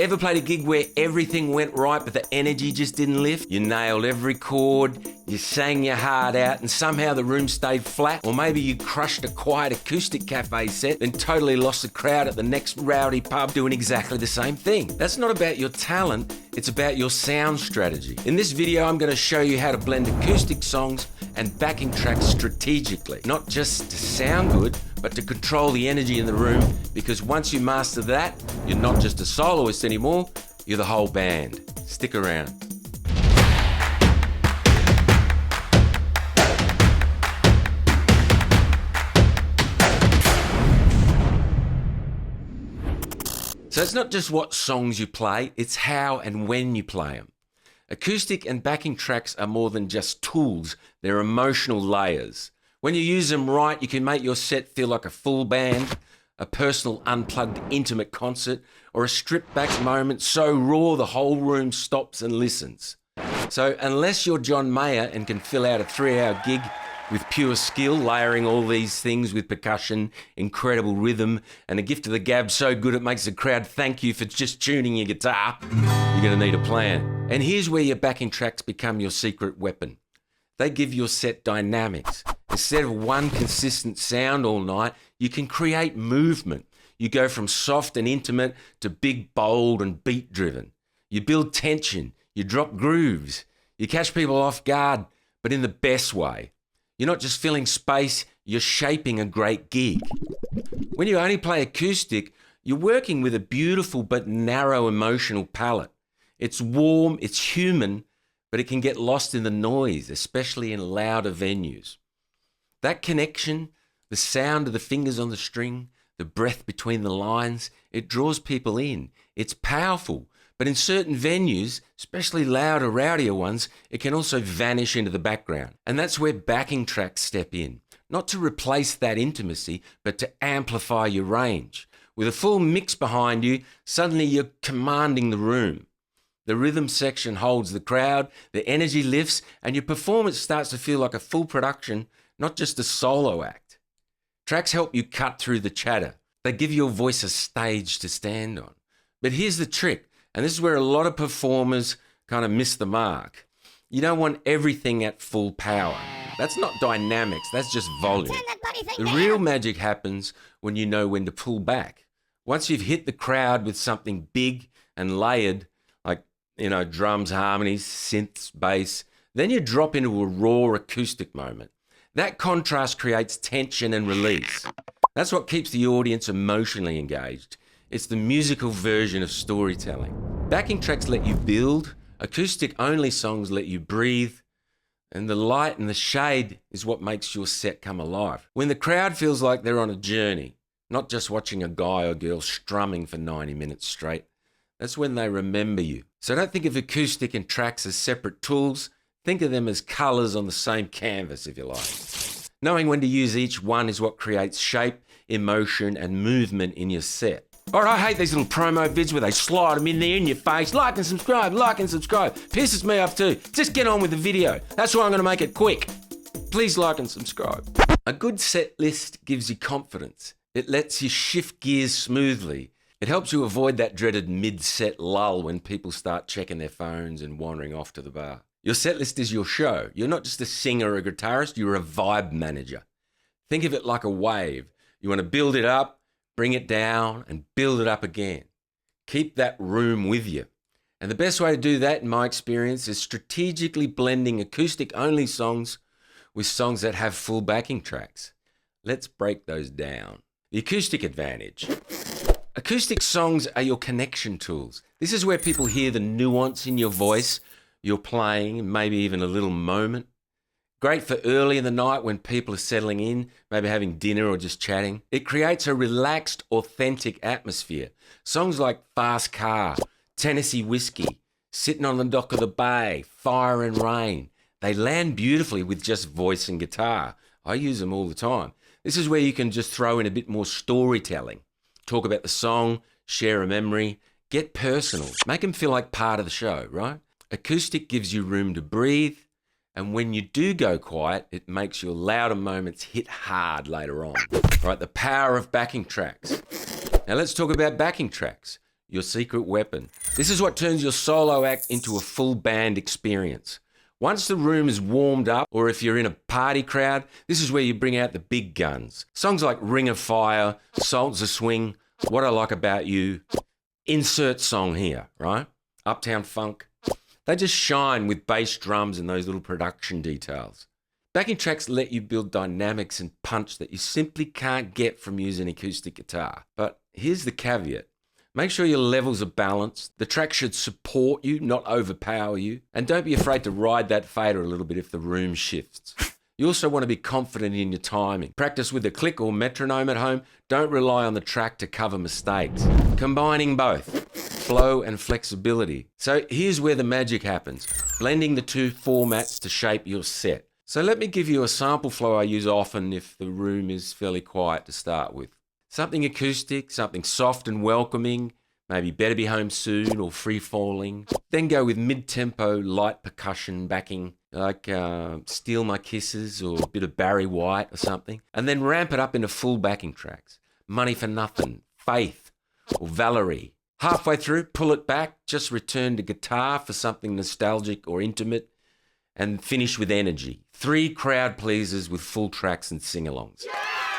Ever played a gig where everything went right but the energy just didn't lift? You nailed every chord, you sang your heart out and somehow the room stayed flat? Or maybe you crushed a quiet acoustic cafe set then totally lost the crowd at the next rowdy pub doing exactly the same thing. That's not about your talent, it's about your sound strategy. In this video I'm going to show you how to blend acoustic songs and backing tracks strategically. Not just to sound good, but to control the energy in the room, because once you master that, you're not just a soloist anymore, you're the whole band. Stick around. So it's not just what songs you play, it's how and when you play them. Acoustic and backing tracks are more than just tools, they're emotional layers. When you use them right, you can make your set feel like a full band, a personal, unplugged, intimate concert, or a stripped-back moment so raw the whole room stops and listens. So unless you're John Mayer and can fill out a 3-hour gig with pure skill, layering all these things with percussion, incredible rhythm, and a gift of the gab so good it makes the crowd thank you for just tuning your guitar, you're going to need a plan. And here's where your backing tracks become your secret weapon. They give your set dynamics. Instead of one consistent sound all night, you can create movement. You go from soft and intimate to big, bold and beat-driven. You build tension, you drop grooves, you catch people off guard, but in the best way. You're not just filling space, you're shaping a great gig. When you only play acoustic, you're working with a beautiful but narrow emotional palette. It's warm, it's human, but it can get lost in the noise, especially in louder venues. That connection, the sound of the fingers on the string, the breath between the lines, it draws people in. It's powerful, but in certain venues, especially louder, rowdier ones, it can also vanish into the background. And that's where backing tracks step in. Not to replace that intimacy, but to amplify your range. With a full mix behind you, suddenly you're commanding the room. The rhythm section holds the crowd, the energy lifts, and your performance starts to feel like a full production, not just a solo act. Tracks help you cut through the chatter. They give your voice a stage to stand on. But here's the trick, and this is where a lot of performers kind of miss the mark. You don't want everything at full power. That's not dynamics, that's just volume. The real magic happens when you know when to pull back. Once you've hit the crowd with something big and layered, like, drums, harmonies, synths, bass, then you drop into a raw acoustic moment. That contrast creates tension and release. That's what keeps the audience emotionally engaged. It's the musical version of storytelling. Backing tracks let you build, acoustic-only songs let you breathe, and the light and the shade is what makes your set come alive. When the crowd feels like they're on a journey, not just watching a guy or girl strumming for 90 minutes straight, that's when they remember you. So don't think of acoustic and tracks as separate tools. Think of them as colours on the same canvas, if you like. Knowing when to use each one is what creates shape, emotion, and movement in your set. All right, I hate these little promo vids where they slide them in there in your face. Like and subscribe, Pisses me off too. Just get on with the video. That's why I'm going to make it quick. Please like and subscribe. A good set list gives you confidence. It lets you shift gears smoothly. It helps you avoid that dreaded mid-set lull when people start checking their phones and wandering off to the bar. Your set list is your show. You're not just a singer or a guitarist, you're a vibe manager. Think of it like a wave. You want to build it up, bring it down, and build it up again. Keep that room with you. And the best way to do that, in my experience, is strategically blending acoustic-only songs with songs that have full backing tracks. Let's break those down. The acoustic advantage. Acoustic songs are your connection tools. This is where people hear the nuance in your voice, you're playing, maybe even a little moment. Great for early in the night when people are settling in, maybe having dinner or just chatting. It creates a relaxed, authentic atmosphere. Songs like Fast Car, Tennessee Whiskey, Sitting on the Dock of the Bay, Fire and Rain. They land beautifully with just voice and guitar. I use them all the time. This is where you can just throw in a bit more storytelling. Talk about the song, share a memory, get personal. Make them feel like part of the show, right? Acoustic gives you room to breathe, and when you do go quiet, it makes your louder moments hit hard later on. Right, the power of backing tracks. Now let's talk about backing tracks. your secret weapon. This is what turns your solo act into a full band experience. Once the room is warmed up, or if you're in a party crowd, this is where you bring out the big guns. Songs like Ring of Fire, Salt's a Swing, What I Like About You, insert song here, right? Uptown Funk. They just shine with bass drums and those little production details. Backing tracks let you build dynamics and punch that you simply can't get from using acoustic guitar. But here's the caveat. Make sure your levels are balanced. The track should support you, not overpower you. And don't be afraid to ride that fader a little bit if the room shifts. You also want to be confident in your timing. Practice with a click or metronome at home. Don't rely on the track to cover mistakes. Combining both, flow and flexibility. So here's where the magic happens. Blending the two formats to shape your set. So let me give you a sample flow I use often if the room is fairly quiet to start with. Something acoustic, something soft and welcoming, maybe Better Be Home Soon or Free Falling. Then go with mid-tempo, light percussion backing, like Steal My Kisses or a bit of Barry White or something. And then ramp it up into full backing tracks. Money for Nothing, Faith, or Valerie. Halfway through, pull it back, just return to guitar for something nostalgic or intimate, and finish with energy. 3 crowd pleasers with full tracks and sing-alongs.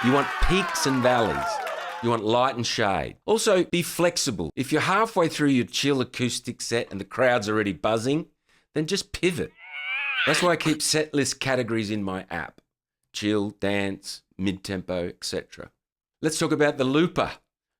You want peaks and valleys. You want light and shade. Also, be flexible. If you're halfway through your chill acoustic set and the crowd's already buzzing, then just pivot. That's why I keep set list categories in my app. Chill, dance, mid-tempo, etc. Let's talk about the looper,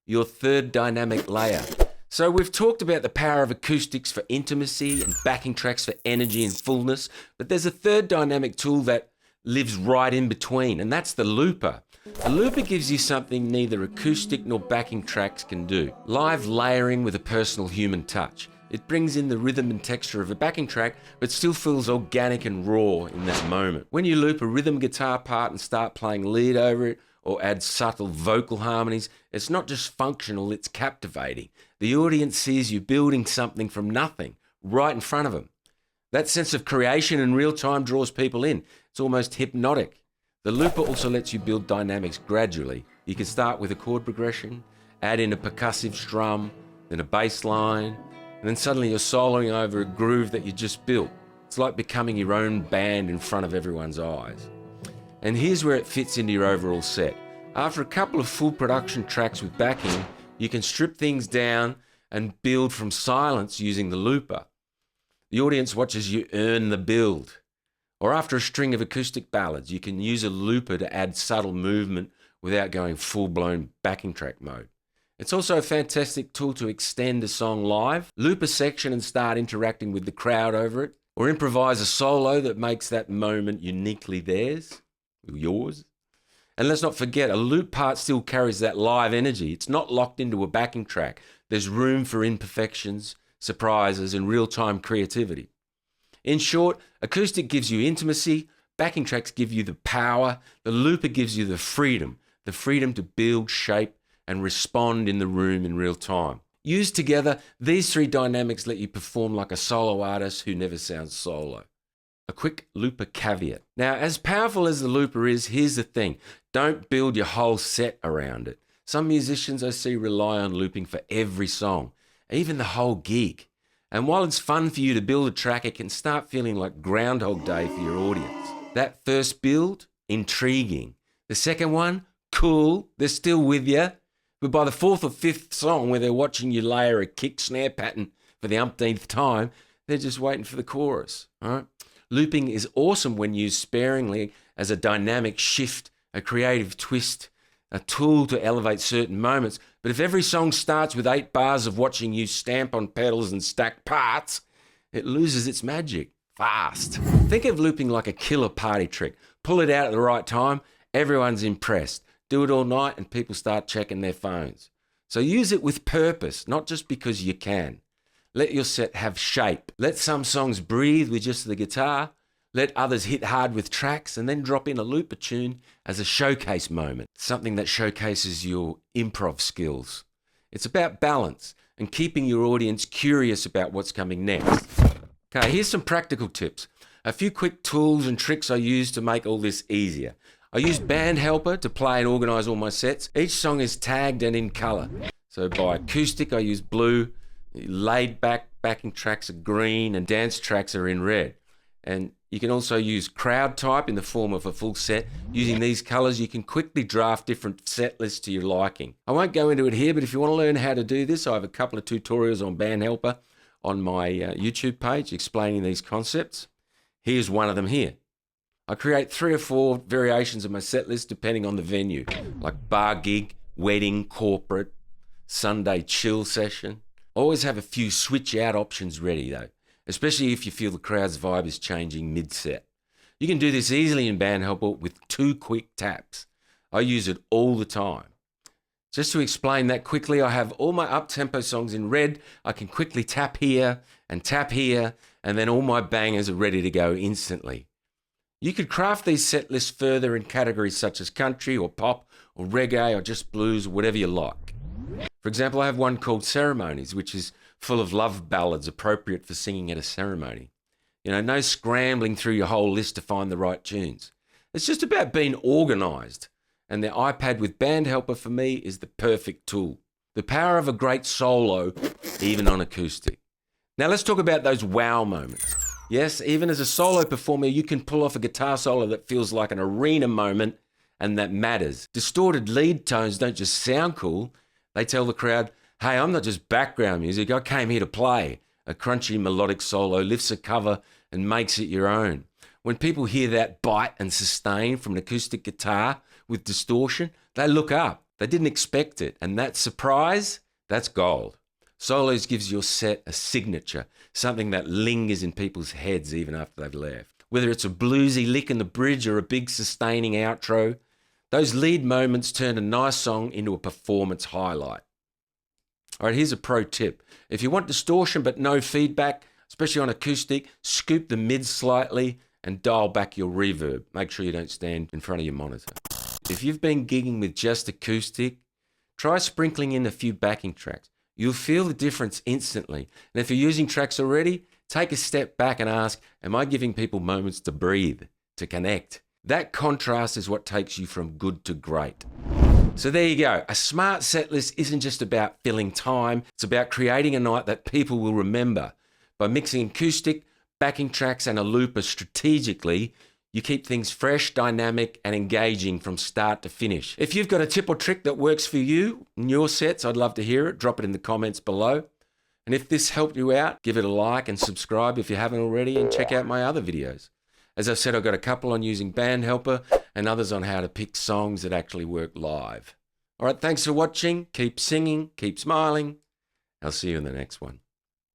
your third dynamic layer. So we've talked about the power of acoustics for intimacy and backing tracks for energy and fullness, but there's a third dynamic tool that lives right in between, and that's the looper. A looper gives you something neither acoustic nor backing tracks can do. Live layering with a personal human touch. It brings in the rhythm and texture of a backing track, but still feels organic and raw in that moment. When you loop a rhythm guitar part and start playing lead over it, or add subtle vocal harmonies, it's not just functional, it's captivating. The audience sees you building something from nothing, right in front of them. That sense of creation in real time draws people in. It's almost hypnotic. The looper also lets you build dynamics gradually. You can start with a chord progression, add in a percussive strum, then a bass line, and then suddenly you're soloing over a groove that you just built. It's like becoming your own band in front of everyone's eyes. And here's where it fits into your overall set. After a couple of full production tracks with backing, you can strip things down and build from silence using the looper. The audience watches you earn the build. Or after a string of acoustic ballads, you can use a looper to add subtle movement without going full-blown backing track mode. It's also a fantastic tool to extend a song live, loop a section and start interacting with the crowd over it, or improvise a solo that makes that moment uniquely theirs. Yours. And let's not forget, a loop part still carries that live energy. It's not locked into a backing track. There's room for imperfections, surprises, and real-time creativity. In short, acoustic gives you intimacy, backing tracks give you the power, the looper gives you the freedom to build, shape, and respond in the room in real time. Used together, these 3 dynamics let you perform like a solo artist who never sounds solo. A quick looper caveat. Now, as powerful as the looper is, here's the thing. Don't build your whole set around it. Some musicians I see rely on looping for every song, even the whole gig. And while it's fun for you to build a track, it can start feeling like Groundhog Day for your audience. That first build, intriguing. The second one, cool, they're still with you. But by the 4th or 5th song where they're watching you layer a kick snare pattern for the umpteenth time, they're just waiting for the chorus, all right? Looping is awesome when used sparingly as a dynamic shift, a creative twist, a tool to elevate certain moments. But if every song starts with 8 bars of watching you stamp on pedals and stack parts, it loses its magic fast. Think of looping like a killer party trick. Pull it out at the right time, everyone's impressed. Do it all night and people start checking their phones. So use it with purpose, not just because you can. Let your set have shape. Let some songs breathe with just the guitar. Let others hit hard with tracks and then drop in a looper tune as a showcase moment, something that showcases your improv skills. It's about balance and keeping your audience curious about what's coming next. Okay, here's some practical tips. A few quick tools and tricks I use to make all this easier. I use Band Helper to play and organize all my sets. Each song is tagged and in color. So by Acoustic, I use blue. Laid back backing tracks are green and dance tracks are in red. And you can also use crowd type in the form of a full set. Using these colors, you can quickly draft different set lists to your liking. I won't go into it here, but if you want to learn how to do this, I have a couple of tutorials on Band Helper on my YouTube page explaining these concepts. Here's one of them here. I create 3 or 4 variations of my set list depending on the venue, like bar gig, wedding, corporate, Sunday chill session. Always have a few switch out options ready though, especially if you feel the crowd's vibe is changing mid-set. You can do this easily in Band Helper with 2 quick taps. I use it all the time. Just to explain that quickly, I have all my up-tempo songs in red. I can quickly tap here, and then all my bangers are ready to go instantly. You could craft these set lists further in categories such as country or pop or reggae or just blues, whatever you like. For example, I have one called Ceremonies, which is full of love ballads appropriate for singing at a ceremony. You know, no scrambling through your whole list to find the right tunes. It's just about being organised. And the iPad with Band Helper for me is the perfect tool. The power of a great solo, even on acoustic. Now let's talk about those wow moments. Yes, even as a solo performer, you can pull off a guitar solo that feels like an arena moment and that matters. Distorted lead tones don't just sound cool, they tell the crowd, hey, I'm not just background music, I came here to play. A crunchy melodic solo lifts a cover and makes it your own. When people hear that bite and sustain from an acoustic guitar with distortion, they look up. They didn't expect it. And that surprise, that's gold. Solos gives your set a signature, something that lingers in people's heads even after they've left. Whether it's a bluesy lick in the bridge or a big sustaining outro, those lead moments turn a nice song into a performance highlight. All right, here's a pro tip. If you want distortion but no feedback, especially on acoustic, scoop the mids slightly and dial back your reverb. Make sure you don't stand in front of your monitor. If you've been gigging with just acoustic, try sprinkling in a few backing tracks. You'll feel the difference instantly. And if you're using tracks already, take a step back and ask, am I giving people moments to breathe, to connect? That contrast is what takes you from good to great. So there you go. A smart set list isn't just about filling time. It's about creating a night that people will remember. By mixing acoustic, backing tracks and a looper strategically, you keep things fresh, dynamic, and engaging from start to finish. If you've got a tip or trick that works for you in your sets, I'd love to hear it. Drop it in the comments below. And if this helped you out, give it a like and subscribe if you haven't already, and check out my other videos. As I said, I've got a couple on using Band Helper and others on how to pick songs that actually work live. All right, thanks for watching. Keep singing, keep smiling. I'll see you in the next one.